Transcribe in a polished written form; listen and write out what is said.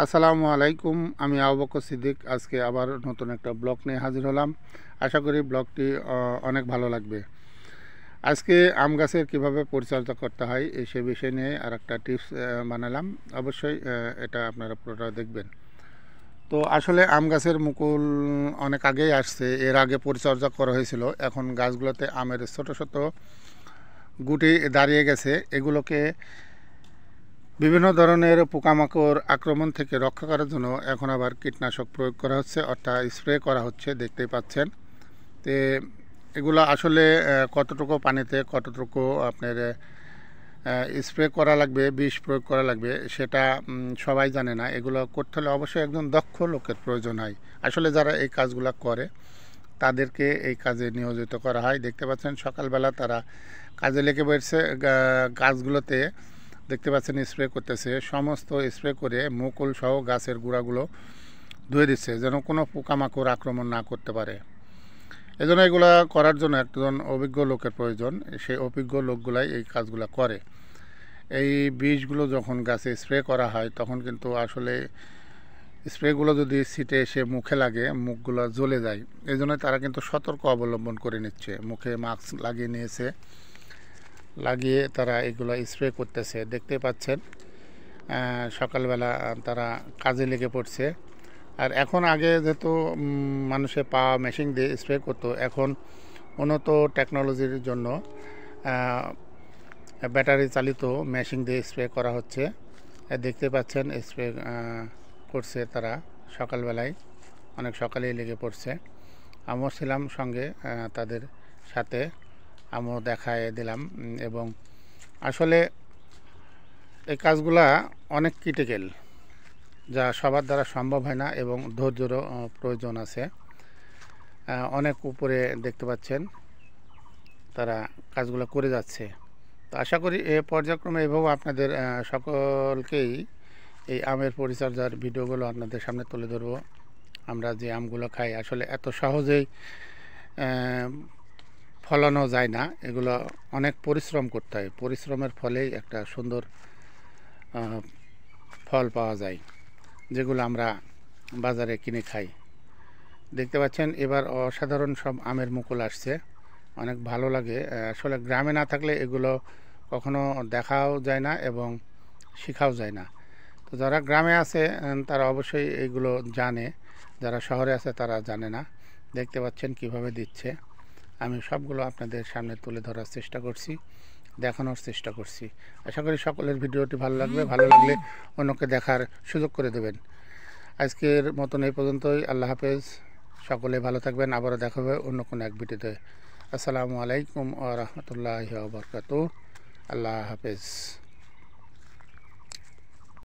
আসসালামু আলাইকুম। আমি আবু বকর সিদ্দিক। আজকে আবার নতুন একটা ব্লগ নিয়ে হাজির হলাম। আশা করি ব্লগটি অনেক ভালো লাগবে। আজকে আম গাছের কীভাবে পরিচর্যা করতে হয় সে বিষয় নিয়ে আর একটা টিপস বানালাম। অবশ্যই এটা আপনারা পুরোটা দেখবেন। তো আসলে আম গাছের মুকুল অনেক আগেই আসছে, এর আগে পরিচর্যা করা হয়েছিল। এখন গাছগুলোতে আমের ছোট ছোট গুটি দাঁড়িয়ে গেছে। এগুলোকে বিভিন্ন ধরনের পোকামাকড় আক্রমণ থেকে রক্ষা করার জন্য এখন আবার কীটনাশক প্রয়োগ করা হচ্ছে, অর্থাৎ স্প্রে করা হচ্ছে, দেখতেই পাচ্ছেন। তো এগুলো আসলে কতটুকু পানিতে কতটুকু আপনার স্প্রে করা লাগবে, বিষ প্রয়োগ করা লাগবে, সেটা সবাই জানে না। এগুলো করতে হলে অবশ্যই একজন দক্ষ লোকের প্রয়োজন হয়। আসলে যারা এই কাজগুলো করে তাদেরকে এই কাজে নিয়োজিত করা হয়। দেখতে পাচ্ছেন সকালবেলা তারা কাজে লেগে পড়ছে, গাছগুলোতে দেখতে পাচ্ছেন স্প্রে করতেছে। সমস্ত স্প্রে করে মুকুল সহ গাছের গুঁড়াগুলো ধুয়ে দিচ্ছে, যেন কোনো পোকামাকড় আক্রমণ না করতে পারে। এজন্য এগুলো করার জন্য একজন অভিজ্ঞ লোকের প্রয়োজন। সেই অভিজ্ঞ লোকগুলাই এই কাজগুলো করে। এই বিষগুলো যখন গাছে স্প্রে করা হয় তখন কিন্তু আসলে স্প্রেগুলো যদি ছিটে এসে মুখে লাগে, মুখগুলো জ্বলে যায়। এই জন্য তারা কিন্তু সতর্ক অবলম্বন করে নিচ্ছে, মুখে মাস্ক লাগিয়ে নিয়েছে, লাগিয়ে তারা এগুলো স্প্রে করতেছে। দেখতে পাচ্ছেন সকালবেলা তারা কাজে লেগে পড়ছে। আর এখন আগে যেহেতু মানুষে পা মেশিন দিয়ে স্প্রে করতো, এখন উন্নত টেকনোলজির জন্য ব্যাটারি চালিত মেশিন দিয়ে স্প্রে করা হচ্ছে। দেখতে পাচ্ছেন স্প্রে করছে তারা সকালবেলায়, অনেক সকালেই লেগে পড়ছে। আমিও ছিলাম সঙ্গে তাদের সাথে, আমিও দেখায় দিলাম। এবং আসলে এই কাজগুলা অনেক ক্রিটিক্যাল, যা সবার দ্বারা সম্ভব হয় না এবং ধৈর্যেরও প্রয়োজন আছে। অনেক উপরে দেখতে পাচ্ছেন তারা কাজগুলো করে যাচ্ছে। তো আশা করি এ পর্যায়ক্রমে এভাবে আপনাদের সকলকেই এই আমের পরিচর্যার ভিডিওগুলো আপনাদের সামনে তুলে ধরবো। আমরা যে আমগুলো খাই আসলে এত সহজেই ফলানো যায় না, এগুলো অনেক পরিশ্রম করতে হয়। পরিশ্রমের ফলেই একটা সুন্দর ফল পাওয়া যায়, যেগুলো আমরা বাজারে কিনে খাই। দেখতে পাচ্ছেন এবার অসাধারণ সব আমের মুকুল আসছে, অনেক ভালো লাগে। আসলে গ্রামে না থাকলে এগুলো কখনো দেখাও যায় না এবং শেখাও যায় না। তো যারা গ্রামে আছে তারা অবশ্যই এগুলো জানে, যারা শহরে আছে তারা জানে না। দেখতে পাচ্ছেন কিভাবে দিচ্ছে। আমি সবগুলো আপনাদের সামনে তুলে ধরার চেষ্টা করছি, দেখানোর চেষ্টা করছি। আশা করি সকলের ভিডিওটি ভালো লাগবে। ভালো লাগলে অন্যকে দেখার সুযোগ করে দেবেন। আজকের মতন এই পর্যন্তই। আল্লাহ হাফেজ। সকলে ভালো থাকবেন। আবারও দেখা হবে অন্য কোনো এক ভিডিওতে। আসসালামু আলাইকুম ওয়া রাহমাতুল্লাহি ওয়া বারাকাতুহু। আল্লাহ হাফেজ।